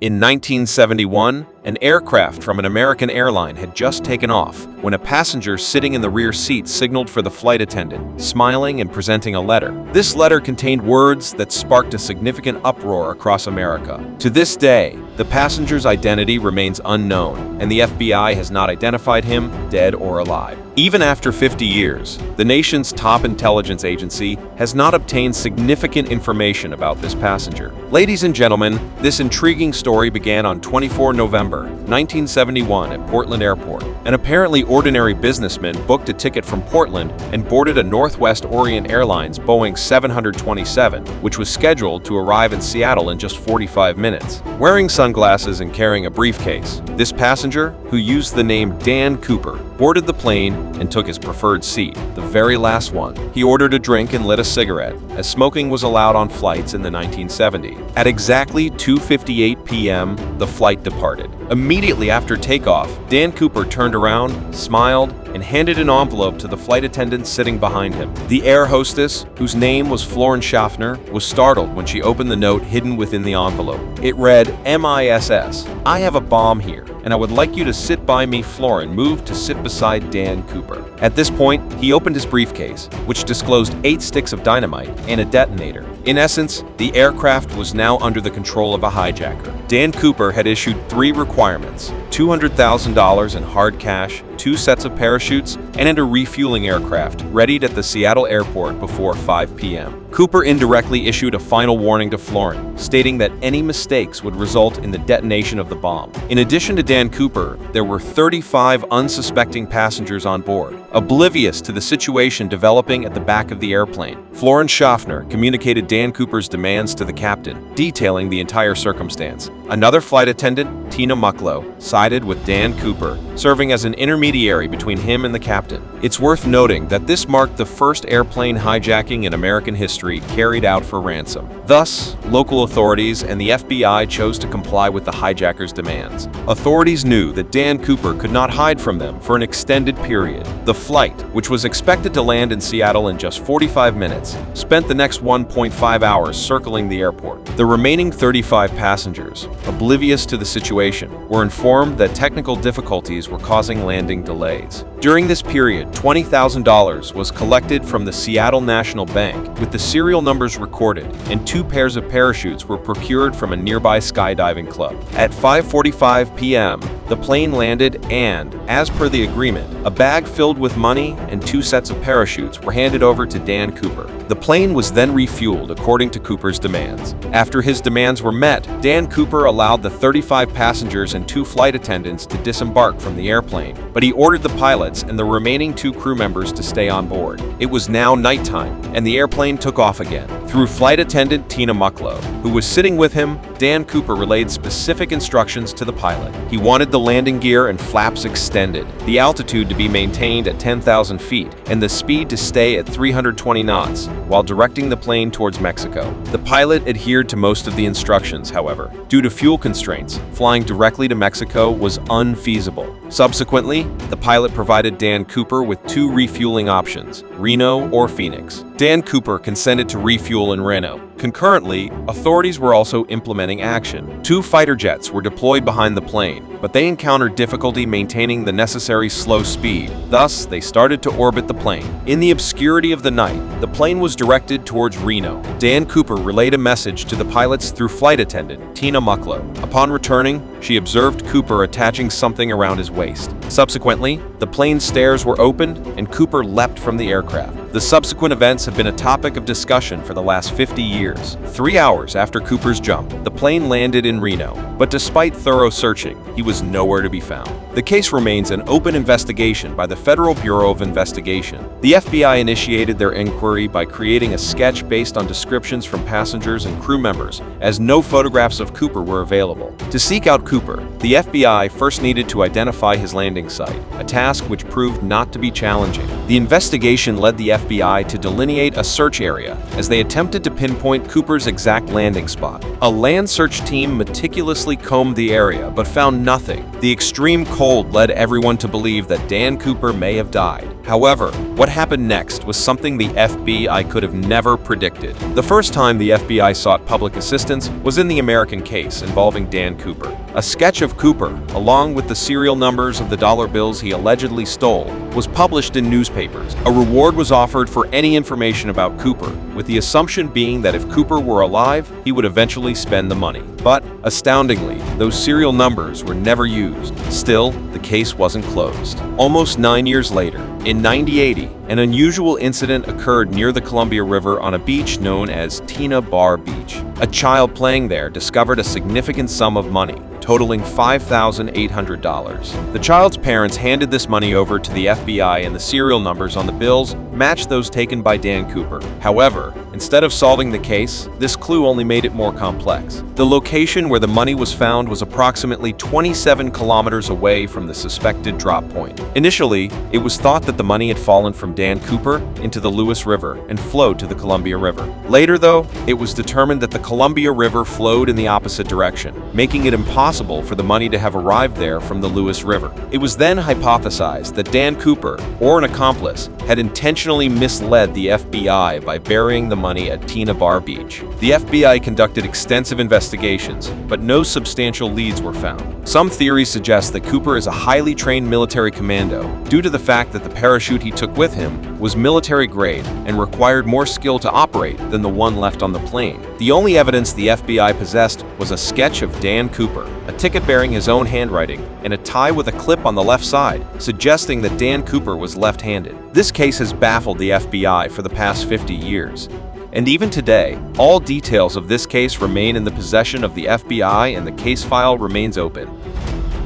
In 1971, an aircraft from an American airline had just taken off when a passenger sitting in the rear seat signaled for the flight attendant, smiling and presenting a letter. This letter contained words that sparked a significant uproar across America. To this day, the passenger's identity remains unknown, and the FBI has not identified him, dead or alive. Even after 50 years, the nation's top intelligence agency has not obtained significant information about this passenger. Ladies and gentlemen, this intriguing story began on 24 November 1971 at Portland Airport. An apparently ordinary businessman booked a ticket from Portland and boarded a Northwest Orient Airlines Boeing 727, which was scheduled to arrive in Seattle in just 45 minutes. Wearing sunglasses and carrying a briefcase, this passenger, who used the name Dan Cooper, boarded the plane and took his preferred seat, the very last one. He ordered a drink and lit a cigarette, as smoking was allowed on flights in the 1970s. At exactly 2:58 p.m., the flight departed. Immediately after takeoff, Dan Cooper turned around, smiled, and handed an envelope to the flight attendant sitting behind him. The air hostess, whose name was Florence Schaffner, was startled when she opened the note hidden within the envelope. It read, "MISS, I have a bomb here, and I would like you to sit by me, Florence, moved to sit beside Dan Cooper." At this point, he opened his briefcase, which disclosed 8 sticks of dynamite and a detonator. In essence, the aircraft was now under the control of a hijacker. Dan Cooper had issued 3 requirements: $200,000 in hard cash, 2 sets of parachutes, and a refueling aircraft readied at the Seattle airport before 5 p.m. Cooper indirectly issued a final warning to Florence, stating that any mistakes would result in the detonation of the bomb. In addition to Dan Cooper, there were 35 unsuspecting passengers on board, oblivious to the situation developing at the back of the airplane. Florence Schaffner communicated Dan Cooper's demands to the captain, detailing the entire circumstance. Another flight attendant, Tina Mucklow, sided with Dan Cooper, serving as an intermediary between him and the captain. It's worth noting that this marked the first airplane hijacking in American history carried out for ransom. Thus, local authorities and the FBI chose to comply with the hijackers' demands. Authorities knew that Dan Cooper could not hide from them for an extended period. The flight, which was expected to land in Seattle in just 45 minutes, spent the next 1.5 hours circling the airport. The remaining 35 passengers, oblivious to the situation, were informed that technical difficulties were causing landing delays. During this period, $20,000 was collected from the Seattle National Bank, with the serial numbers recorded, and 2 pairs of parachutes were procured from a nearby skydiving club. At 5:45 p.m., the plane landed and, as per the agreement, a bag filled with money and 2 sets of parachutes were handed over to Dan Cooper. The plane was then refueled according to Cooper's demands. After his demands were met, Dan Cooper allowed the 35 passengers and 2 flight attendants to disembark from the airplane, but he ordered the pilots and the remaining 2 crew members to stay on board. It was now nighttime, and the airplane took off again. Through flight attendant Tina Mucklow, who was sitting with him, Dan Cooper relayed specific instructions to the pilot. He wanted the landing gear and flaps extended, the altitude to be maintained at 10,000 feet, and the speed to stay at 320 knots, while directing the plane towards Mexico. The pilot adhered to most of the instructions, however. Due to fuel constraints, flying directly to Mexico was unfeasible. Subsequently, the pilot provided Dan Cooper with 2 refueling options, Reno or Phoenix. Dan Cooper consented to refuel in Reno. Concurrently, authorities were also implementing action. 2 fighter jets were deployed behind the plane, but they encountered difficulty maintaining the necessary slow speed. Thus, they started to orbit the plane. In the obscurity of the night, the plane was directed towards Reno. Dan Cooper relayed a message to the pilots through flight attendant Tina Mucklow. Upon returning, she observed Cooper attaching something around his waist. Subsequently, the plane's stairs were opened and Cooper leapt from the aircraft. The subsequent events have been a topic of discussion for the last 50 years. 3 hours after Cooper's jump, the plane landed in Reno, but despite thorough searching, he was nowhere to be found. The case remains an open investigation by the Federal Bureau of Investigation. The FBI initiated their inquiry by creating a sketch based on descriptions from passengers and crew members, as no photographs of Cooper were available. To seek out Cooper, the FBI first needed to identify his landing site, a task which proved not to be challenging. The investigation led the FBI to delineate a search area as they attempted to pinpoint Cooper's exact landing spot. A land search team meticulously combed the area but found nothing. The extreme cold led everyone to believe that Dan Cooper may have died. However, what happened next was something the FBI could have never predicted. The first time the FBI sought public assistance was in the American case involving Dan Cooper. A sketch of Cooper, along with the serial numbers of the dollar bills he allegedly stole, was published in newspapers. A reward was offered for any information about Cooper, with the assumption being that if Cooper were alive, he would eventually spend the money. But, astoundingly, those serial numbers were never used. Still, the case wasn't closed. Almost 9 years later, in 1980, an unusual incident occurred near the Columbia River on a beach known as Tina Bar Beach. A child playing there discovered a significant sum of money, totaling $5,800. The child's parents handed this money over to the FBI, and the serial numbers on the bills matched those taken by Dan Cooper. However, instead of solving the case, this clue only made it more complex. The location where the money was found was approximately 27 kilometers away from the suspected drop point. Initially, it was thought that the money had fallen from Dan Cooper into the Lewis River and flowed to the Columbia River. Later, though, it was determined that the Columbia River flowed in the opposite direction, making it impossible for the money to have arrived there from the Lewis River. It was then hypothesized that Dan Cooper, or an accomplice, had intentionally misled the FBI by burying the money at Tina Bar Beach. The FBI conducted extensive investigations, but no substantial leads were found. Some theories suggest that Cooper is a highly trained military commando, due to the fact that the parachute he took with him was military grade and required more skill to operate than the one left on the plane. The only evidence the FBI possessed was a sketch of Dan Cooper, a ticket bearing his own handwriting, and a tie with a clip on the left side, suggesting that Dan Cooper was left-handed. This case has baffled the FBI for the past 50 years. And even today, all details of this case remain in the possession of the FBI, and the case file remains open.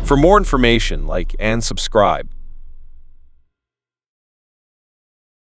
For more information, like and subscribe.